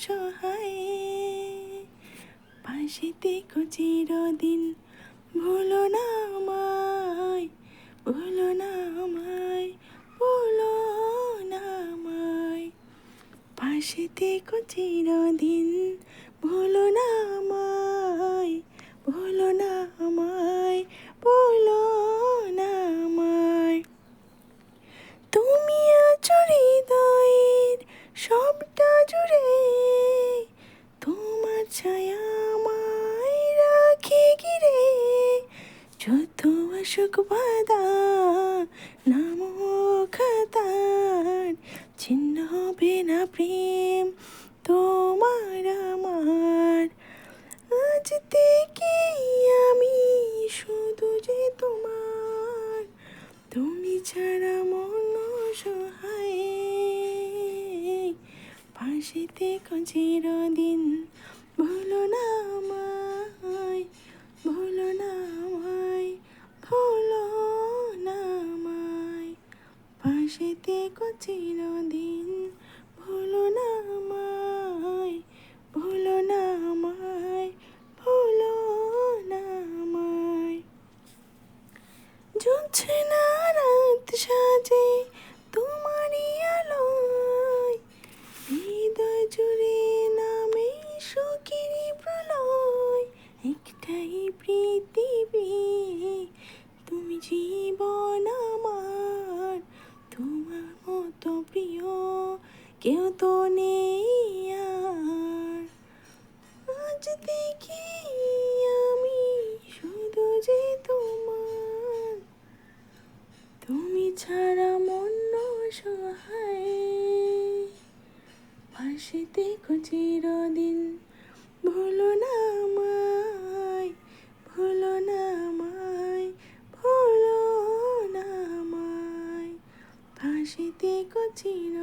সহায়, পাশে থেকো চিরদিন, ভুলো না আমায়, ভুলো না আমায়, ভুলো না আমায়। পাশে থেকো চিরদিন, ভুলো না আমায়, ভুলো না আমায়, ভুলো না আমায়। তুমি আছো হৃদয়ের সবটা জুড়ে, তোমার ছায়া আমায় রাখে ঘিরে। যত আসুক বাধা, নাম খাতার, ছিন্ন হবে না প্রেম তোমার আমার। আজ থেকে আমি শুধু যে তোমার, তুমি ছাড়া মন অসহায়, পাশে থেকো চিরদিন, ভুলো না আমায়, ভুলো না আমায়, ভুলো না আমায়। পাশে থেকো চিরদিন, ভুলো না আমায়, ভুলো না আমায়, ভুলো না আমায়। জোছনা রাত সাজে তোমারই আলোয়, হৃদয় জুড়ে নামে সুখেরই প্রলয়। একটাই পৃথিবী, তুমি জীবন আমার, তোমার মতো প্রিয় কেউ তো নেই আর। আজ দেখি আমি শুধু যে তোমার, তুমি ছাড়া মন অসহায়, পাশে থেকো চিরদিন, ভুলো না আমায়, ভুলো না আমায়, ভুলো না আমায়। পাশে থেকো চিরদিন।